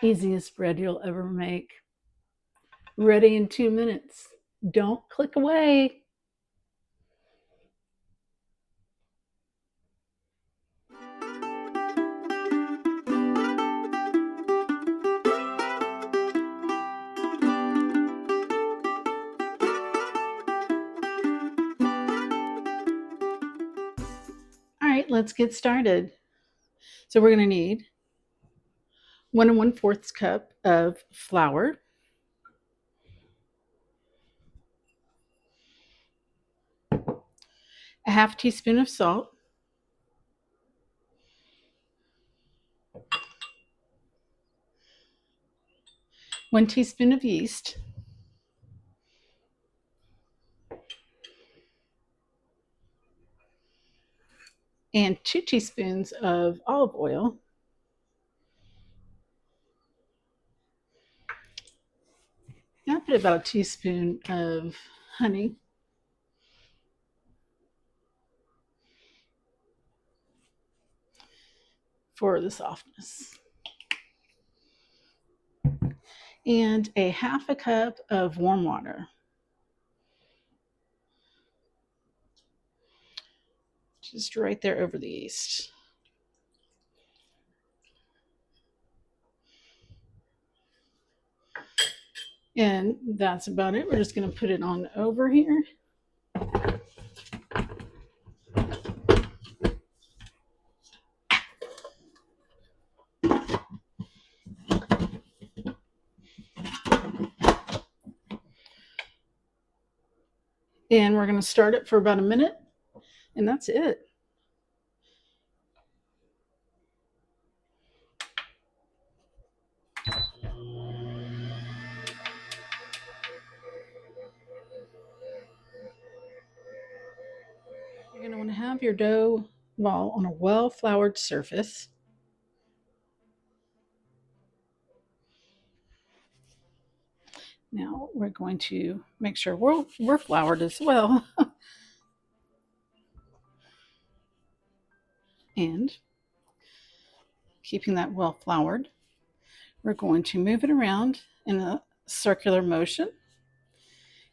Easiest bread you'll ever make. Ready in 2 minutes. Don't click away. All right, let's get started. So we're going to need 1 1/4 cup of flour, a half teaspoon of salt, 1 teaspoon of yeast, and 2 teaspoons of olive oil. And I put about a teaspoon of honey, for the softness, and a half a cup of warm water. Just right there over the yeast. And that's about it. We're just going to put it on over here. And we're going to start it for about a minute, and that's it. You're going to want to have your dough ball on a well-floured surface. Now we're going to make sure we're floured as well. And keeping that well floured, we're going to move it around in a circular motion.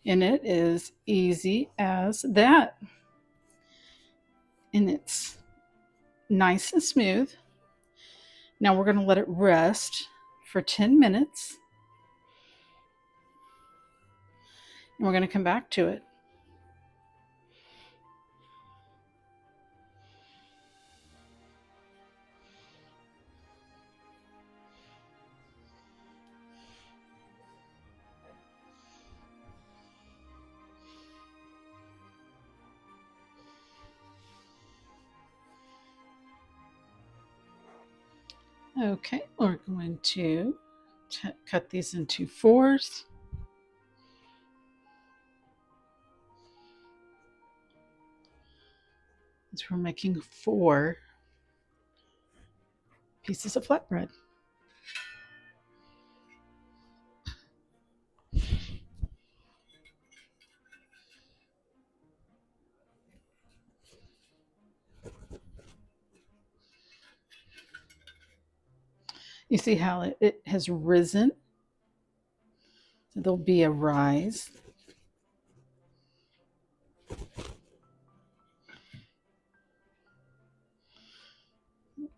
And it is easy as that. And it's nice and smooth. Now we're going to let it rest for 10 minutes. And we're going to come back to it. Okay, we're going to cut these into fours. So we're making 4 pieces of flatbread. You see how it has risen? So there'll be a rise.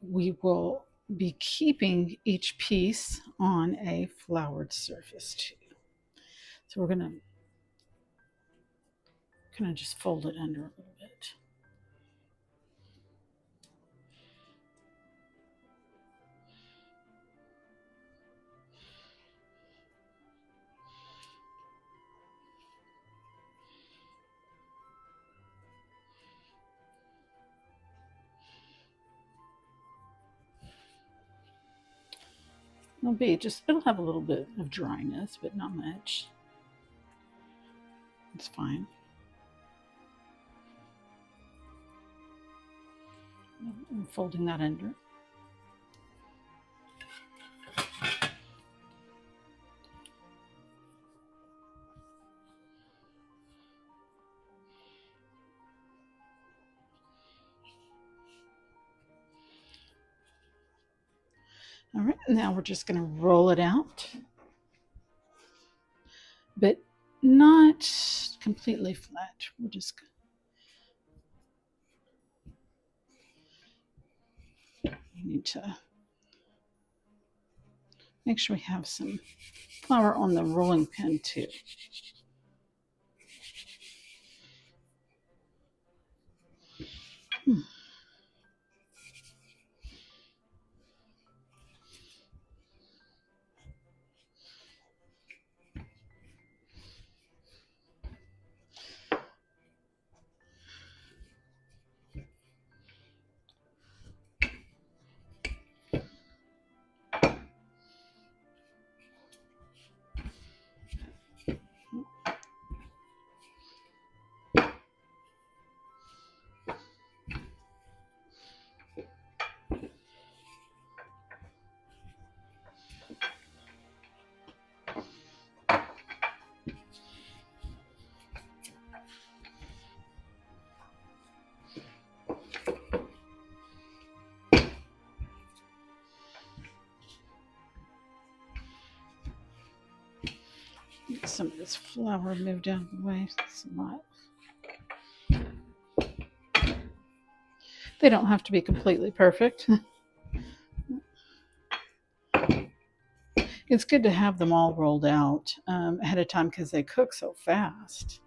We will be keeping each piece on a floured surface too. So we're going to kind of just fold it under a little bit. It'll have a little bit of dryness, but not much. It's fine. I'm folding that under. All right, now we're just going to roll it out, but not completely flat. We're just need to make sure we have some flour on the rolling pin too. Get some of this flour moved out of the way. It's a lot. They don't have to be completely perfect. It's good to have them all rolled out ahead of time because they cook so fast.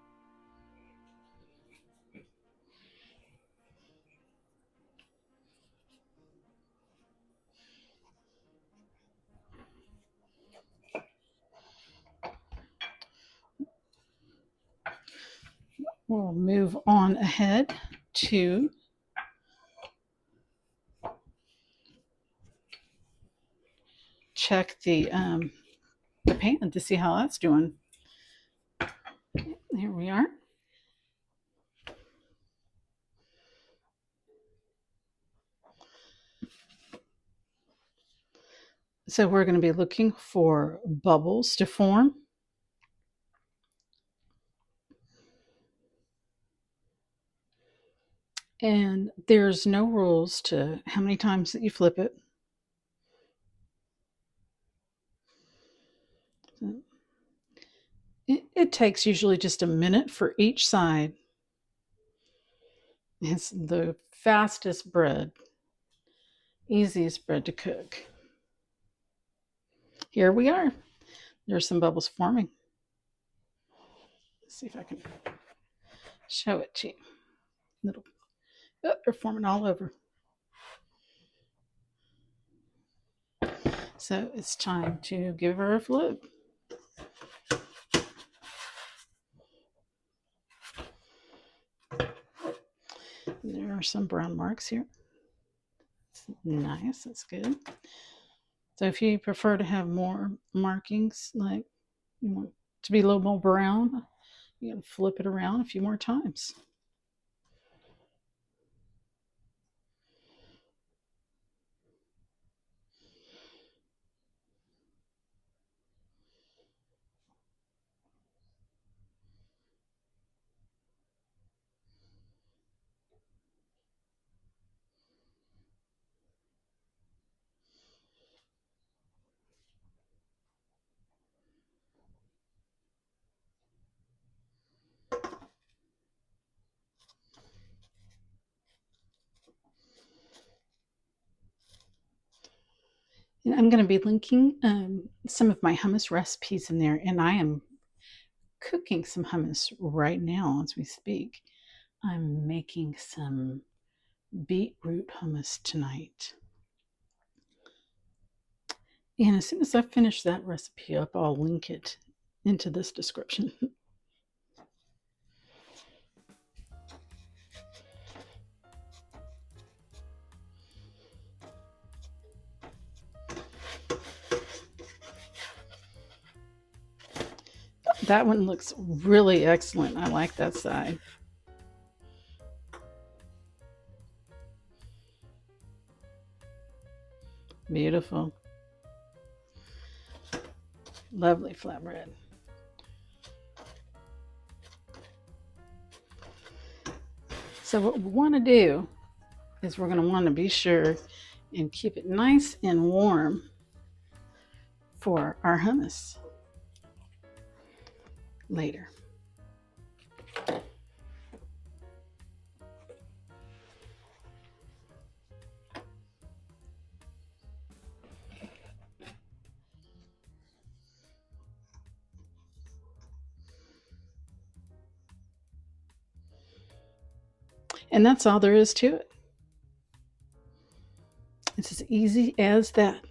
We'll move on ahead to check the pan to see how that's doing. Here we are. So we're going to be looking for bubbles to form. And there's no rules to how many times that you flip it. It takes usually just a minute for each side. It's the fastest bread, easiest bread to cook. Here we are. There's some bubbles forming. Let's see if I can show it to you. They're forming all over. So it's time to give her a flip. There are some brown marks here. It's nice, that's good. So if you prefer to have more markings, like you want to be a little more brown, you can flip it around a few more times. And I'm going to be linking some of my hummus recipes in there, and I am cooking some hummus right now as we speak. I'm making some beetroot hummus tonight. And as soon as I finish that recipe up, I'll link it into this description. That one looks really excellent. I like that side. Beautiful. Lovely flatbread. So what we want to do is we're going to want to be sure and keep it nice and warm for our hummus later. And that's all there is to it. It's as easy as that.